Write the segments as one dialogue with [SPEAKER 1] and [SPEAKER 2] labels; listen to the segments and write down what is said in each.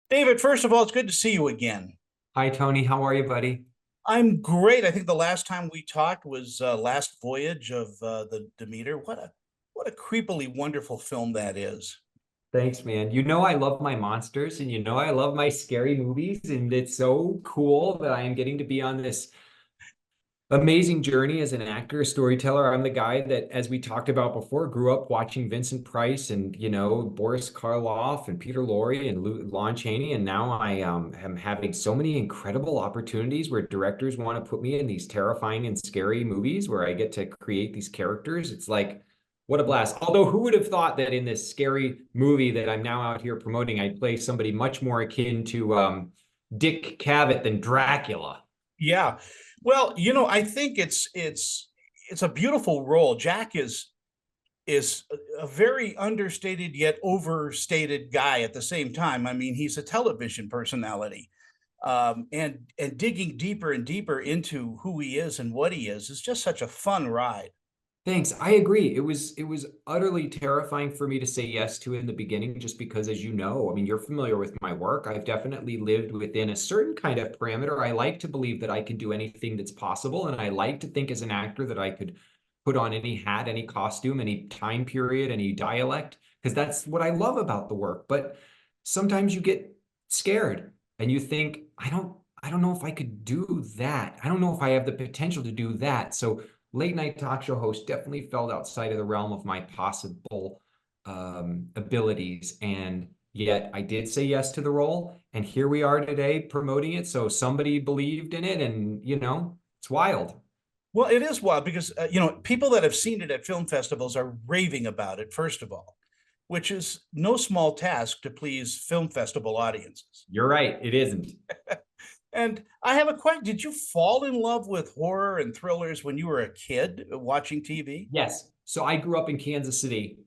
[SPEAKER 1] David, first of all, it's good to see you again.
[SPEAKER 2] Hi, Tony. How are you, buddy?
[SPEAKER 1] I'm great. I think the last time we talked was last voyage of the Demeter. What a creepily wonderful film that is.
[SPEAKER 2] Thanks, man. You know I love my monsters and you know I love my scary movies, and it's so cool that I am getting to be on this amazing journey as an actor, a storyteller. I'm the guy that, as we talked about before, grew up watching Vincent Price and, Boris Karloff and Peter Lorre and Lon Chaney. And now I am having so many incredible opportunities where directors want to put me in these terrifying and scary movies where I get to create these characters. It's like, what a blast. Although, who would have thought that in this scary movie that I'm now out here promoting, I'd play somebody much more akin to Dick Cavett than Dracula?
[SPEAKER 1] Yeah. Well, I think it's a beautiful role. Jack is a very understated yet overstated guy at the same time. I mean, he's a television personality. And digging deeper and deeper into who he is and what he is just such a fun ride.
[SPEAKER 2] Thanks. I agree. It was utterly terrifying for me to say yes to in the beginning, just because, as you know, I mean, you're familiar with my work. I've definitely lived within a certain kind of parameter. I like to believe that I can do anything that's possible, and I like to think as an actor that I could put on any hat, any costume, any time period, any dialect, because that's what I love about the work. But sometimes you get scared and you think, I don't know if I could do that. I don't know if I have the potential to do that. So late night talk show host definitely fell outside of the realm of my possible abilities. And yet I did say yes to the role. And here we are today promoting it. So somebody believed in it. And, it's wild.
[SPEAKER 1] Well, it is wild because people that have seen it at film festivals are raving about it, first of all, which is no small task to please film festival audiences.
[SPEAKER 2] You're right. It isn't.
[SPEAKER 1] And I have a question. Did you fall in love with horror and thrillers when you were a kid watching TV?
[SPEAKER 2] Yes. So I grew up in Kansas City,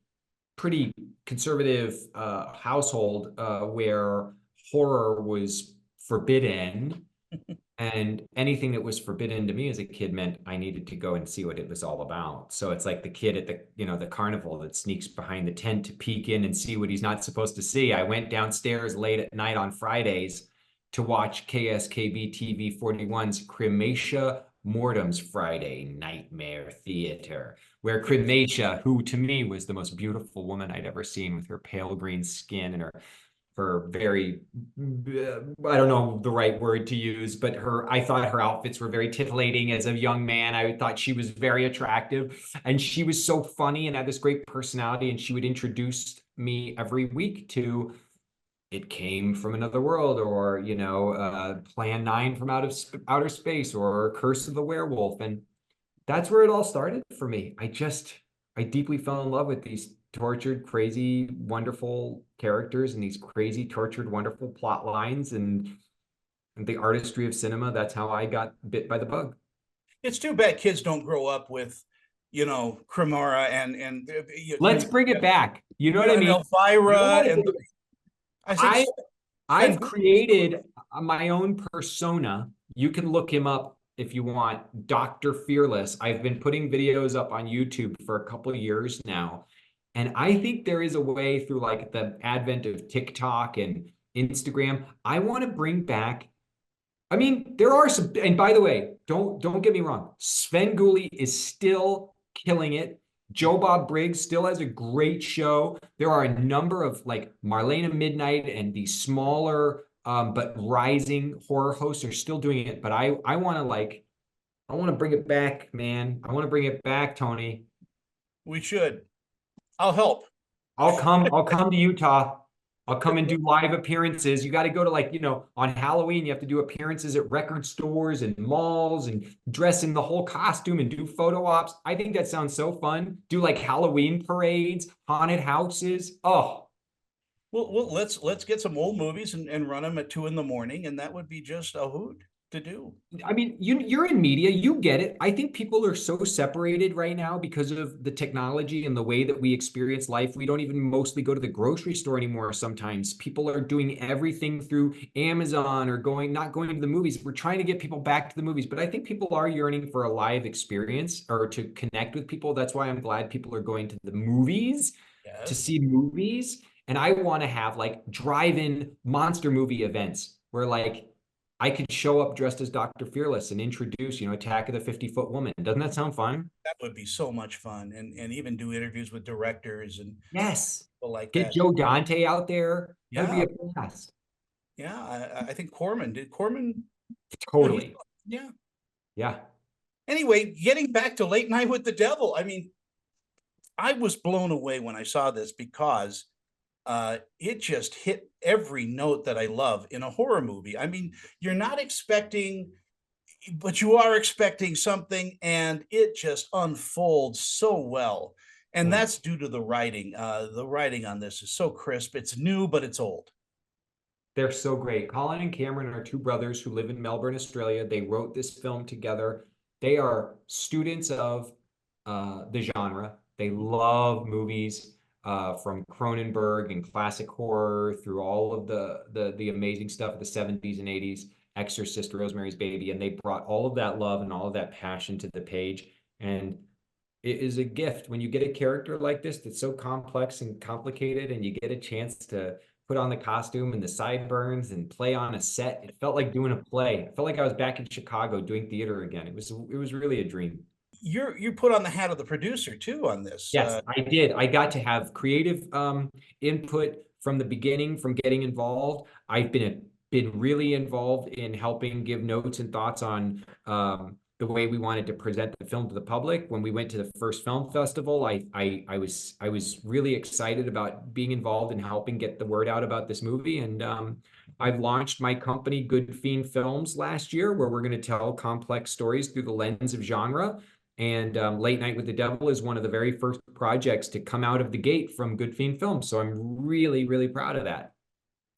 [SPEAKER 2] pretty conservative household where horror was forbidden. And anything that was forbidden to me as a kid meant I needed to go and see what it was all about. So it's like the kid at the carnival that sneaks behind the tent to peek in and see what he's not supposed to see. I went downstairs late at night on Fridays to watch KSKB TV 41's Crematia Mortem's Friday Nightmare Theater, where Crematia, who to me was the most beautiful woman I'd ever seen with her pale green skin and her very, I don't know the right word to use, but I thought her outfits were very titillating as a young man. I thought she was very attractive, and she was so funny and had this great personality, and she would introduce me every week to It Came from Another World, or Plan 9 from outer space, or Curse of the Werewolf. And that's where it all started for me. I deeply fell in love with these tortured, crazy, wonderful characters and these crazy, tortured, wonderful plot lines and the artistry of cinema. That's how I got bit by the bug.
[SPEAKER 1] It's too bad kids don't grow up with, Cremora and
[SPEAKER 2] Let's bring it back. You know what I
[SPEAKER 1] and
[SPEAKER 2] mean? You know
[SPEAKER 1] Elvira
[SPEAKER 2] what it
[SPEAKER 1] and
[SPEAKER 2] is?
[SPEAKER 1] I think
[SPEAKER 2] I
[SPEAKER 1] and
[SPEAKER 2] I've created my own persona. You can look him up if you want, Dr. Fearless. I've been putting videos up on YouTube for a couple of years now. And I think there is a way through like the advent of TikTok and Instagram. I want to bring back, I mean, there are some, and by the way, don't get me wrong. Sven Gulli is still killing it. Joe Bob Briggs still has a great show. There are a number of like Marlena Midnight and the smaller but rising horror hosts are still doing it. But I want to I want to bring it back, man. I want to bring it back, Tony.
[SPEAKER 1] we should. I'll help.
[SPEAKER 2] I'll come to Utah. I'll come and do live appearances. You got to go to like, on Halloween, you have to do appearances at record stores and malls and dress in the whole costume and do photo ops. I think that sounds so fun. Do like Halloween parades, haunted houses. Oh,
[SPEAKER 1] Well, let's get some old movies and run them at 2 in the morning, and that would be just a hoot to do.
[SPEAKER 2] I mean, you're in media, you get it. I think people are so separated right now because of the technology and the way that we experience life. We don't even mostly go to the grocery store anymore. Sometimes people are doing everything through Amazon or not going to the movies. We're trying to get people back to the movies, but I think people are yearning for a live experience or to connect with people. That's why I'm glad people are going to the movies to
[SPEAKER 1] Yes.
[SPEAKER 2] see movies. And I want to have like drive-in monster movie events where like I could show up dressed as Dr. Fearless and introduce, Attack of the 50-Foot Woman. Doesn't that sound fun?
[SPEAKER 1] That would be so much fun, and even do interviews with directors and
[SPEAKER 2] Yes.
[SPEAKER 1] people like
[SPEAKER 2] Get
[SPEAKER 1] that.
[SPEAKER 2] Joe Dante out there. That would be
[SPEAKER 1] Yeah,
[SPEAKER 2] a blast.
[SPEAKER 1] yeah. I think Corman did. Corman, he's,
[SPEAKER 2] Totally.
[SPEAKER 1] yeah.
[SPEAKER 2] Yeah.
[SPEAKER 1] Anyway, getting back to Late Night with the Devil. I mean, I was blown away when I saw this because it just hit every note that I love in a horror movie. I mean, you're not expecting, but you are expecting something, and it just unfolds so well. And
[SPEAKER 2] Yeah.
[SPEAKER 1] that's due to the writing. The writing on this is so crisp. It's new, but it's old.
[SPEAKER 2] They're so great. Colin and Cameron are two brothers who live in Melbourne, Australia. They wrote this film together. They are students of the genre. They love movies from Cronenberg and classic horror through all of the amazing stuff of the 70s and 80s, Exorcist, Rosemary's Baby, and they brought all of that love and all of that passion to the page. And it is a gift when you get a character like this that's so complex and complicated, and you get a chance to put on the costume and the sideburns and play on a set. It felt like doing a play. I felt like I was back in Chicago doing theater again. It was really a dream.
[SPEAKER 1] You put on the hat of the producer too on this.
[SPEAKER 2] Yes, I did. I got to have creative input from the beginning, from getting involved. I've been really involved in helping give notes and thoughts on the way we wanted to present the film to the public. When we went to the first film festival, I was really excited about being involved in helping get the word out about this movie. And I've launched my company, Good Fiend Films, last year, where we're going to tell complex stories through the lens of genre. And Late Night with the Devil is one of the very first projects to come out of the gate from Good Fiend Films. So I'm really, really proud of that.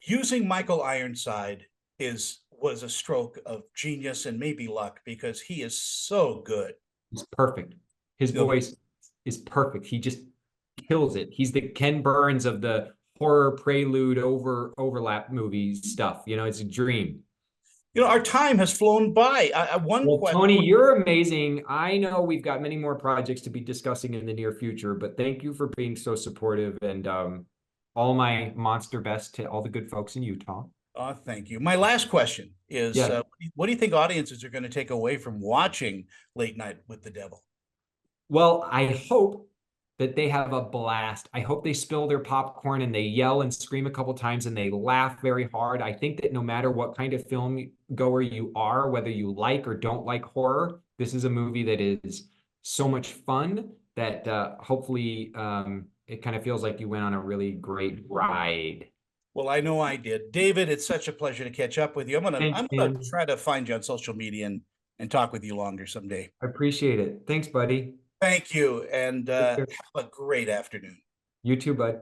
[SPEAKER 1] Using Michael Ironside is was a stroke of genius and maybe luck because he is so good.
[SPEAKER 2] He's perfect. His
[SPEAKER 1] You know,
[SPEAKER 2] voice is perfect. He just kills it. He's the Ken Burns of the horror prelude overlap movie stuff. It's a dream.
[SPEAKER 1] our time has flown by. One
[SPEAKER 2] Well,
[SPEAKER 1] question.
[SPEAKER 2] Tony, you're amazing. I know we've got many more projects to be discussing in the near future, but thank you for being so supportive, and all my monster best to all the good folks in Utah.
[SPEAKER 1] Thank you. My last question is,
[SPEAKER 2] Yeah.
[SPEAKER 1] what do you think audiences are going to take away from watching Late Night with the Devil?
[SPEAKER 2] Well, I hope that they have a blast. I hope they spill their popcorn and they yell and scream a couple times and they laugh very hard. I think that no matter what kind of film goer you are, whether you like or don't like horror, this is a movie that is so much fun that hopefully it kind of feels like you went on a really great ride.
[SPEAKER 1] Well, I know I did. David, it's such a pleasure to catch up with you.
[SPEAKER 2] Thanks,
[SPEAKER 1] I'm gonna
[SPEAKER 2] man.
[SPEAKER 1] try to find you on social media and talk with you longer someday.
[SPEAKER 2] I appreciate it. Thanks, buddy.
[SPEAKER 1] Thank you, and
[SPEAKER 2] Take care.
[SPEAKER 1] have a great afternoon.
[SPEAKER 2] You too, bud.